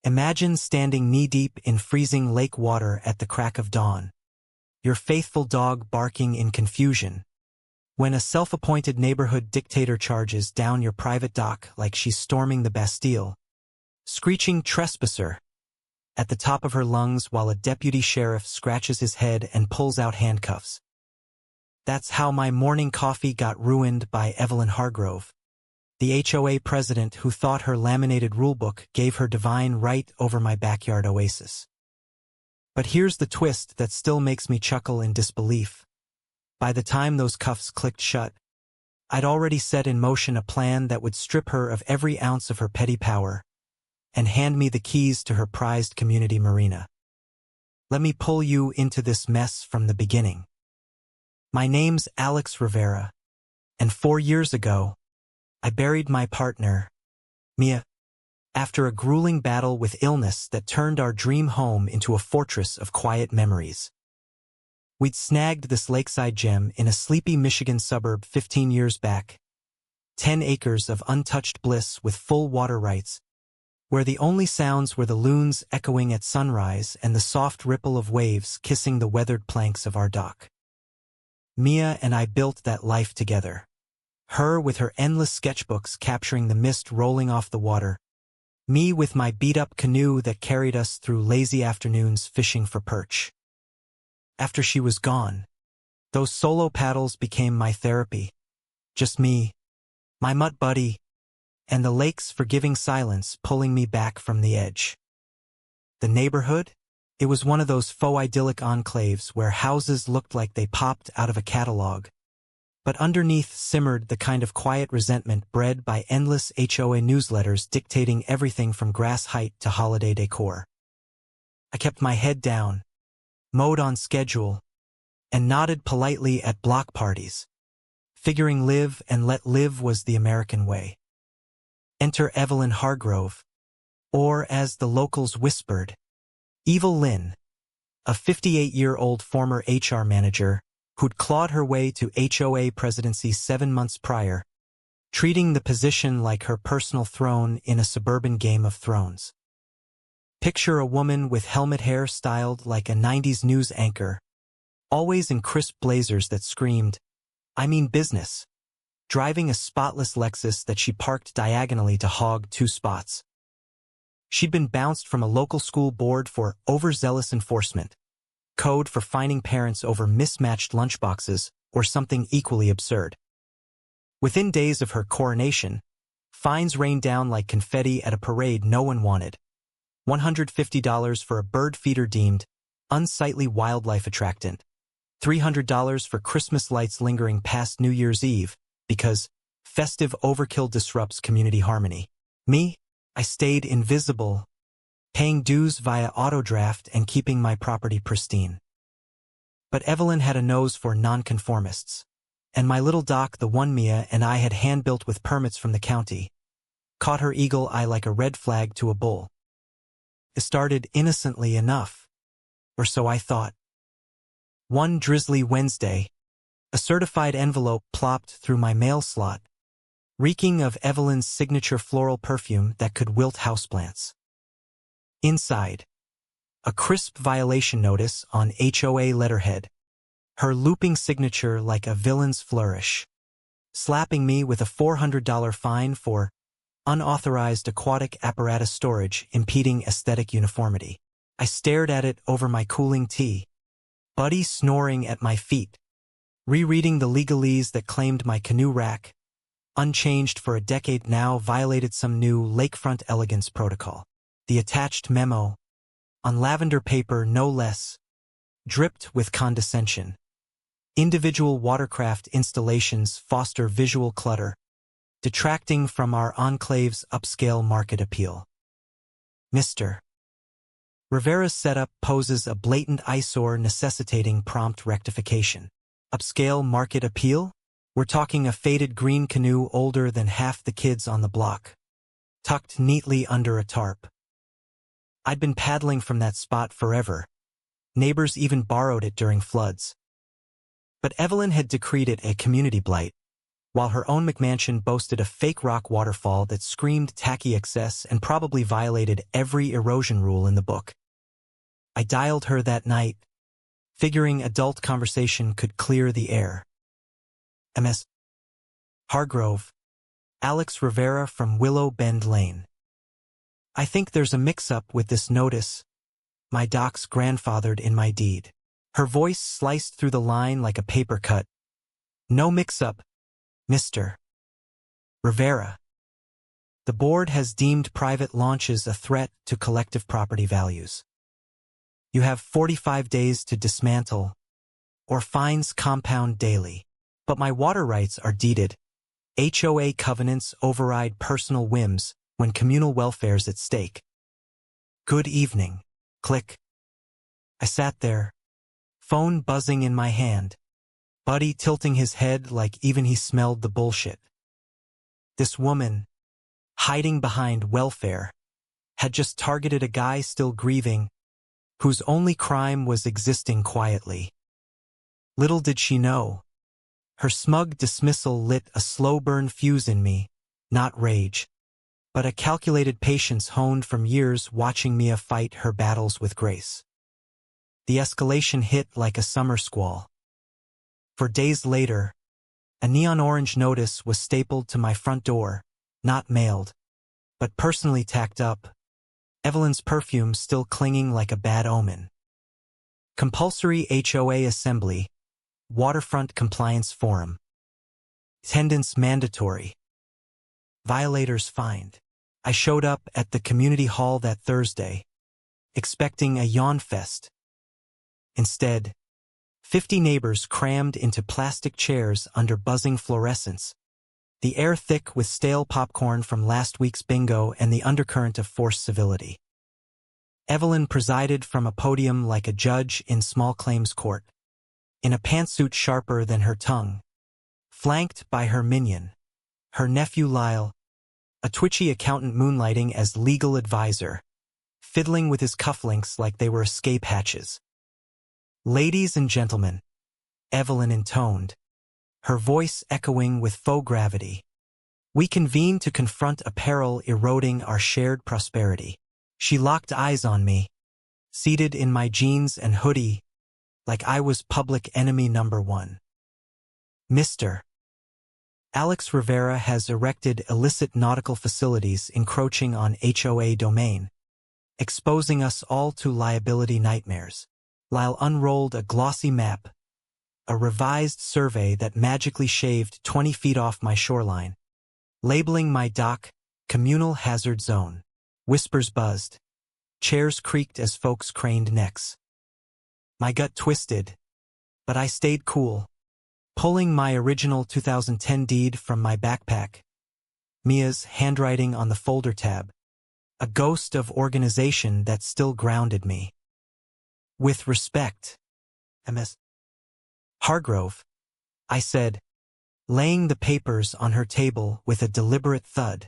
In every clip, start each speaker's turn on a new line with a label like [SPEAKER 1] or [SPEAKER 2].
[SPEAKER 1] Imagine standing knee-deep in freezing lake water at the crack of dawn, your faithful dog barking in confusion, when a self-appointed neighborhood dictator charges down your private dock like she's storming the Bastille, screeching "trespasser" at the top of her lungs while a deputy sheriff scratches his head and pulls out handcuffs. That's how my morning coffee got ruined by Evelyn Hargrove, the HOA president who thought her laminated rulebook gave her divine right over my backyard oasis. But here's the twist that still makes me chuckle in disbelief. By the time those cuffs clicked shut, I'd already set in motion a plan that would strip her of every ounce of her petty power and hand me the keys to her prized community marina. Let me pull you into this mess from the beginning. My name's Alex Rivera, and 4 years ago, I buried my partner, Mia, after a grueling battle with illness that turned our dream home into a fortress of quiet memories. We'd snagged this lakeside gem in a sleepy Michigan suburb 15 years back, 10 acres of untouched bliss with full water rights, where the only sounds were the loons echoing at sunrise and the soft ripple of waves kissing the weathered planks of our dock. Mia and I built that life together. Her with her endless sketchbooks capturing the mist rolling off the water, me with my beat-up canoe that carried us through lazy afternoons fishing for perch. After she was gone, those solo paddles became my therapy. Just me, my mutt buddy, and the lake's forgiving silence pulling me back from the edge. The neighborhood? It was one of those faux idyllic enclaves where houses looked like they popped out of a catalog, but underneath simmered the kind of quiet resentment bred by endless HOA newsletters dictating everything from grass height to holiday decor. I kept my head down, mowed on schedule, and nodded politely at block parties, figuring live and let live was the American way. Enter Evelyn Hargrove, or as the locals whispered, Evil Lynn, a 58-year-old former HR manager who'd clawed her way to HOA presidency 7 months prior, treating the position like her personal throne in a suburban Game of Thrones. Picture a woman with helmet hair styled like a 90s news anchor, always in crisp blazers that screamed, "I mean business," driving a spotless Lexus that she parked diagonally to hog 2 spots. She'd been bounced from a local school board for overzealous enforcement, code for fining parents over mismatched lunchboxes, or something equally absurd. Within days of her coronation, fines rained down like confetti at a parade no one wanted. $150 for a bird feeder deemed unsightly wildlife attractant, $300 for Christmas lights lingering past New Year's Eve because festive overkill disrupts community harmony. Me? I stayed invisible, paying dues via autodraft and keeping my property pristine. But Evelyn had a nose for nonconformists, and my little dock, the one Mia and I had hand-built with permits from the county, caught her eagle eye like a red flag to a bull. It started innocently enough, or so I thought. One drizzly Wednesday, a certified envelope plopped through my mail slot, reeking of Evelyn's signature floral perfume that could wilt houseplants. Inside, a crisp violation notice on HOA letterhead, her looping signature like a villain's flourish, slapping me with a $400 fine for unauthorized aquatic apparatus storage impeding aesthetic uniformity. I stared at it over my cooling tea, Buddy snoring at my feet, rereading the legalese that claimed my canoe rack, unchanged for a decade now, violated some new lakefront elegance protocol. The attached memo, on lavender paper no less, dripped with condescension. Individual watercraft installations foster visual clutter, detracting from our enclave's upscale market appeal. Mr. Rivera's setup poses a blatant eyesore necessitating prompt rectification. Upscale market appeal? We're talking a faded green canoe older than half the kids on the block, tucked neatly under a tarp. I'd been paddling from that spot forever. Neighbors even borrowed it during floods. But Evelyn had decreed it a community blight, while her own McMansion boasted a fake rock waterfall that screamed tacky excess and probably violated every erosion rule in the book. I dialed her that night, figuring adult conversation could clear the air. Ms. Hargrove, Alex Rivera from Willow Bend Lane. I think there's a mix-up with this notice. My doc's grandfathered in my deed. Her voice sliced through the line like a paper cut. No mix-up, Mr. Rivera. The board has deemed private launches a threat to collective property values. You have 45 days to dismantle, or fines compound daily. But my water rights are deeded. HOA covenants override personal whims when communal welfare's at stake. Good evening. Click. I sat there, phone buzzing in my hand, Buddy tilting his head like even he smelled the bullshit. This woman, hiding behind welfare, had just targeted a guy still grieving, whose only crime was existing quietly. Little did she know, her smug dismissal lit a slow-burn fuse in me, not rage, but a calculated patience honed from years watching Mia fight her battles with grace. The escalation hit like a summer squall. For days later, a neon orange notice was stapled to my front door, not mailed, but personally tacked up, Evelyn's perfume still clinging like a bad omen. Compulsory HOA assembly, waterfront compliance forum. Attendance mandatory. Violators fined. I showed up at the community hall that Thursday, expecting a yawn fest. Instead, 50 neighbors crammed into plastic chairs under buzzing fluorescence, the air thick with stale popcorn from last week's bingo and the undercurrent of forced civility. Evelyn presided from a podium like a judge in small claims court, in a pantsuit sharper than her tongue, flanked by her minion, her nephew Lyle, a twitchy accountant moonlighting as legal advisor, fiddling with his cufflinks like they were escape hatches. Ladies and gentlemen, Evelyn intoned, her voice echoing with faux gravity. We convene to confront a peril eroding our shared prosperity. She locked eyes on me, seated in my jeans and hoodie, like I was public enemy number one. Mr. Alex Rivera has erected illicit nautical facilities encroaching on HOA domain, exposing us all to liability nightmares. Lyle unrolled a glossy map, a revised survey that magically shaved 20 feet off my shoreline, labeling my dock communal hazard zone. Whispers buzzed. Chairs creaked as folks craned necks. My gut twisted, but I stayed cool, pulling my original 2010 deed from my backpack, Mia's handwriting on the folder tab, a ghost of organization that still grounded me. With respect, Ms. Hargrove, I said, laying the papers on her table with a deliberate thud.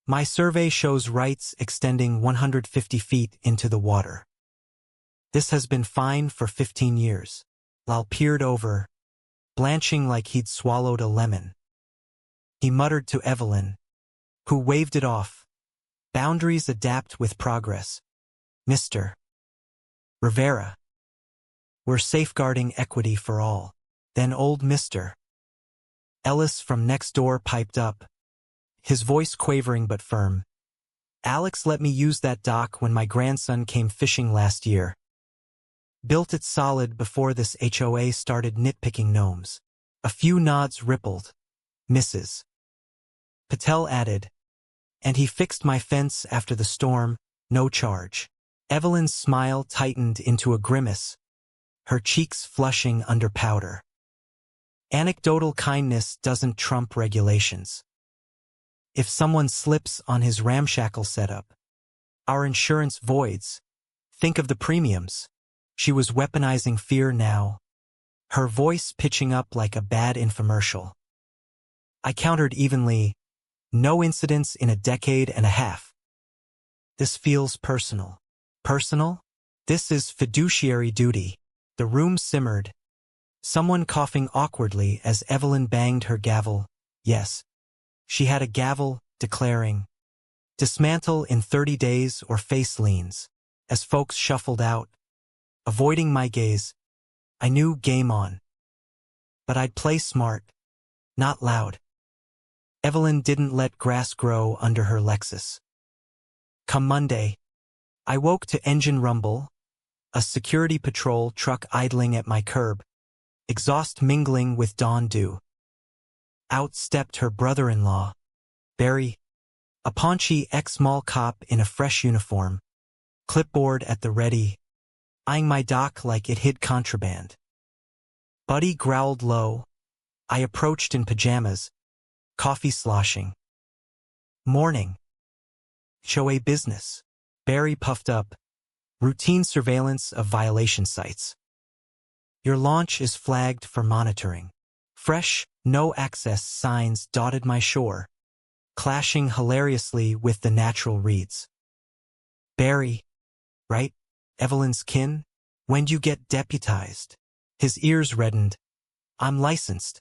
[SPEAKER 1] My survey shows rights extending 150 feet into the water. This has been fine for 15 years. Lyle peered over, blanching like he'd swallowed a lemon. He muttered to Evelyn, who waved it off. Boundaries adapt with progress. Mr. Rivera. We're safeguarding equity for all. Then old Mr. Ellis from next door piped up, his voice quavering but firm. Alex let me use that dock when my grandson came fishing last year. Built it solid before this HOA started nitpicking gnomes. A few nods rippled. Mrs. Patel added, and he fixed my fence after the storm, no charge. Evelyn's smile tightened into a grimace, her cheeks flushing under powder. Anecdotal kindness doesn't trump regulations. If someone slips on his ramshackle setup, our insurance voids. Think of the premiums. She was weaponizing fear now, her voice pitching up like a bad infomercial. I countered evenly, no incidents in a decade and a half. This feels personal. Personal? This is fiduciary duty. The room simmered, someone coughing awkwardly as Evelyn banged her gavel, Yes. She had a gavel, declaring, "Dismantle in 30 days or face liens." As folks shuffled out, avoiding my gaze, I knew game on. But I'd play smart, not loud. Evelyn didn't let grass grow under her Lexus. Come Monday, I woke to engine rumble, a security patrol truck idling at my curb, exhaust mingling with dawn dew. Out stepped her brother-in-law, Barry, a paunchy ex-mall cop in a fresh uniform, clipboard at the ready, eyeing my dock like it hid contraband. Buddy growled low. I approached in pajamas, coffee sloshing. "Morning. HOA business." Barry puffed up. "Routine surveillance of violation sites. Your launch is flagged for monitoring." Fresh, no-access signs dotted my shore, clashing hilariously with the natural reads. "Barry, right? Evelyn's kin? When'd you get deputized?" His ears reddened. "I'm licensed.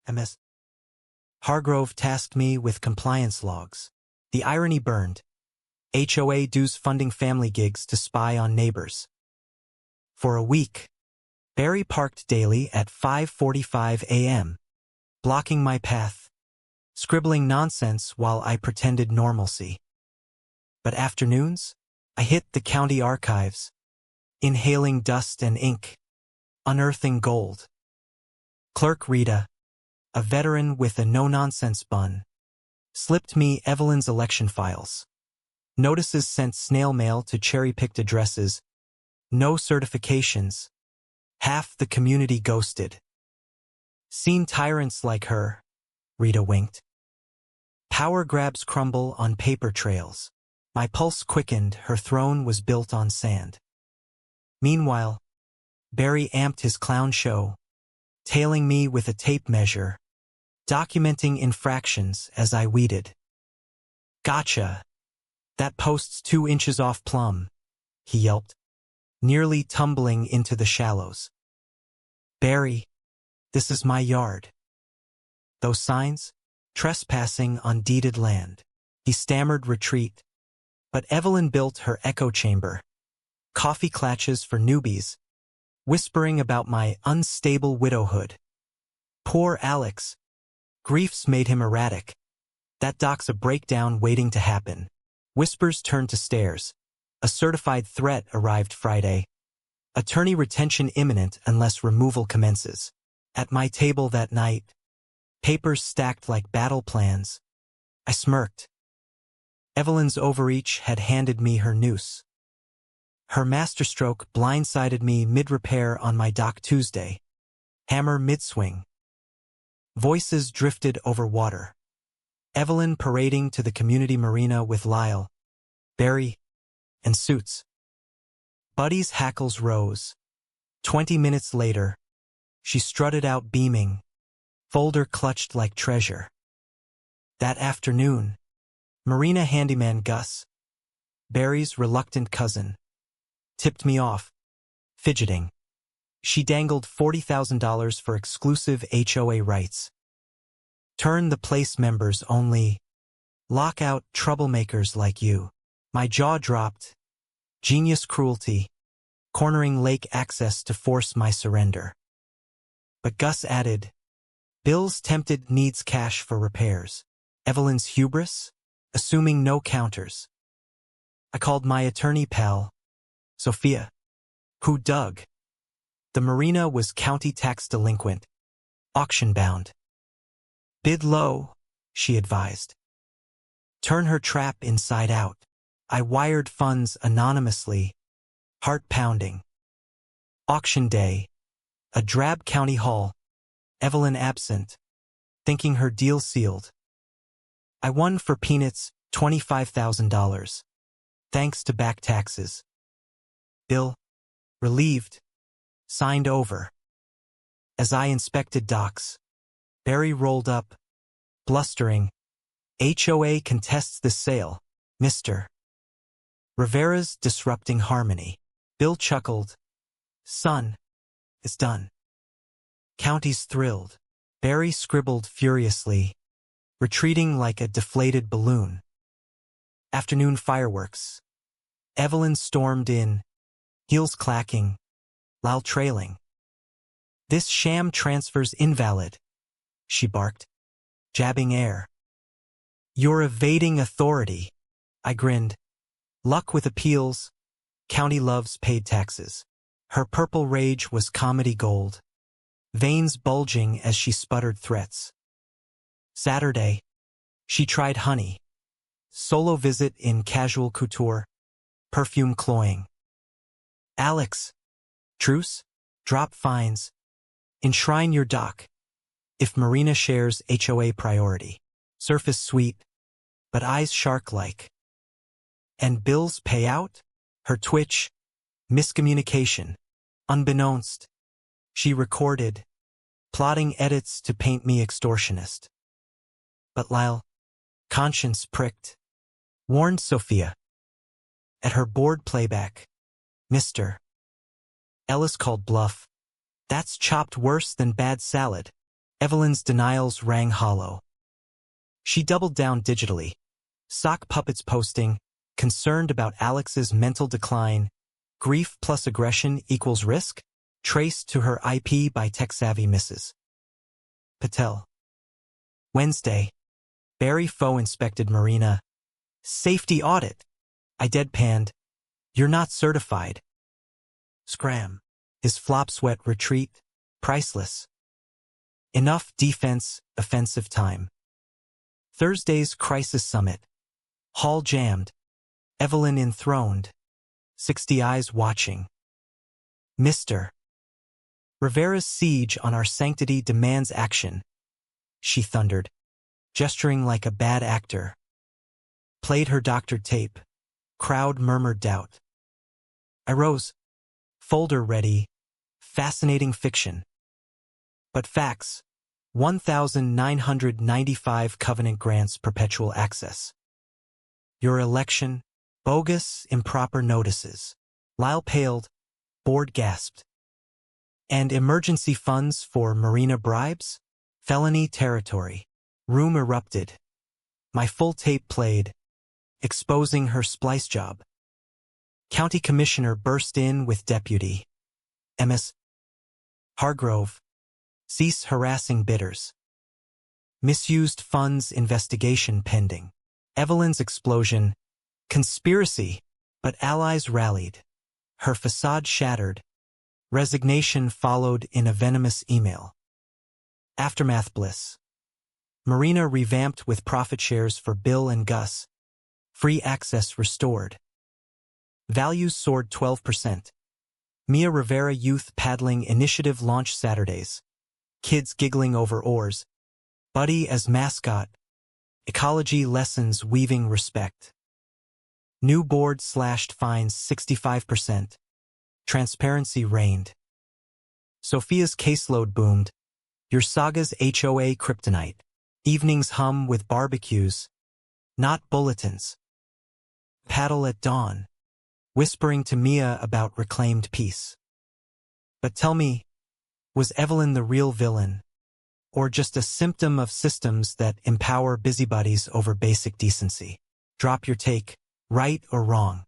[SPEAKER 1] MS." Hargrove tasked me with compliance logs. The irony burned. HOA dues funding family gigs to spy on neighbors. For a week, Barry parked daily at 5:45 a.m., blocking my path, scribbling nonsense while I pretended normalcy. But afternoons, I hit the county archives, inhaling dust and ink, unearthing gold. Clerk Rita, a veteran with a no-nonsense bun, slipped me Evelyn's election files. Notices sent snail mail to cherry-picked addresses. No certifications. Half the community ghosted. "Seen tyrants like her," Rita winked. "Power grabs crumble on paper trails." My pulse quickened. Her throne was built on sand. Meanwhile, Barry amped his clown show, tailing me with a tape measure, documenting infractions as I weeded. "Gotcha. That post's 2 inches off plumb," he yelped, nearly tumbling into the shallows. "Barry, this is my yard." "Those signs? Trespassing on deeded land." He stammered retreat. But Evelyn built her echo chamber, coffee clatches for newbies, whispering about my unstable widowhood. Poor Alex. Grief's made him erratic. That doc's a breakdown waiting to happen. Whispers turned to stares. A certified threat arrived Friday. Attorney retention imminent unless removal commences. At my table that night, papers stacked like battle plans. I smirked. Evelyn's overreach had handed me her noose. Her masterstroke blindsided me mid-repair on my dock Tuesday. Hammer mid-swing. Voices drifted over water. Evelyn parading to the community marina with Lyle, Barry, and Suits. Buddy's hackles rose. 20 minutes later, she strutted out beaming, folder clutched like treasure. That afternoon, marina handyman Gus, Barry's reluctant cousin, tipped me off, fidgeting. She dangled $40,000 for exclusive HOA rights. Turn the place members only. Lock out troublemakers like you. My jaw dropped. Genius cruelty, cornering lake access to force my surrender. But Gus added, "Bill's tempted needs cash for repairs." Evelyn's hubris, assuming no counters. I called my attorney pal, Sophia, who dug. The marina was county tax delinquent, auction-bound. "Bid low," she advised. "Turn her trap inside out." I wired funds anonymously, heart pounding. Auction day, a drab county hall, Evelyn absent, thinking her deal sealed. I won for peanuts, $25,000, thanks to back taxes. Bill, relieved, signed over. As I inspected docs, Barry rolled up, blustering. "HOA contests this sale, Mr. Rivera's disrupting harmony." Bill chuckled. "Son, it's done. County's thrilled. Barry scribbled furiously, retreating like a deflated balloon. Afternoon fireworks. Evelyn stormed in, heels clacking, loud trailing. "This sham transfer's invalid," she barked, jabbing air. "You're evading authority," I grinned. "Luck with appeals. County loves paid taxes." Her purple rage was comedy gold, veins bulging as she sputtered threats. Saturday. She tried honey. Solo visit in casual couture, perfume cloying. "Alex. Truce. Drop fines. Enshrine your doc. If Marina shares HOA priority. Surface sweet, but eyes shark-like. And bills pay out?" Her twitch. Miscommunication. Unbeknownst. She recorded, plotting edits to paint me extortionist. But Lyle, conscience pricked, warned Sophia. At her board playback, "Mr. Ellis called bluff. That's chopped worse than bad salad." Evelyn's denials rang hollow. She doubled down digitally, sock puppets posting, concerned about Alex's mental decline. Grief plus aggression equals risk, traced to her IP by tech-savvy Mrs. Patel. Wednesday. Barry Foe inspected Marina. "Safety audit." I deadpanned, "You're not certified." Scram. His flop sweat retreat, priceless. Enough defense, offensive time. Thursday's crisis summit. Hall jammed. Evelyn enthroned. 60 eyes watching. "Mr. Rivera's siege on our sanctity demands action," she thundered, gesturing like a bad actor. Played her doctored tape. Crowd murmured doubt. I rose. Folder ready. Fascinating fiction. But facts. 1,995 covenant grants perpetual access. Your election. Bogus, improper notices. Lyle paled. Board gasped. And emergency funds for Marina bribes? Felony territory. Room erupted. My full tape played, exposing her splice job. County Commissioner burst in with Deputy Ms. Hargrove. "Cease harassing bidders. Misused funds investigation pending." Evelyn's explosion. Conspiracy, but allies rallied. Her facade shattered. Resignation followed in a venomous email. Aftermath bliss. Marina revamped with profit shares for Bill and Gus. Free access restored. Values soared 12%. Mia Rivera Youth Paddling Initiative launch Saturdays. Kids giggling over oars. Buddy as mascot. Ecology lessons weaving respect. New board slashed fines 65%. Transparency reigned. Sophia's caseload boomed. Your saga's HOA kryptonite. Evenings hum with barbecues, not bulletins. Paddle at dawn. Whispering to Mia about reclaimed peace. But tell me, was Evelyn the real villain? Or just a symptom of systems that empower busybodies over basic decency? Drop your take, right or wrong.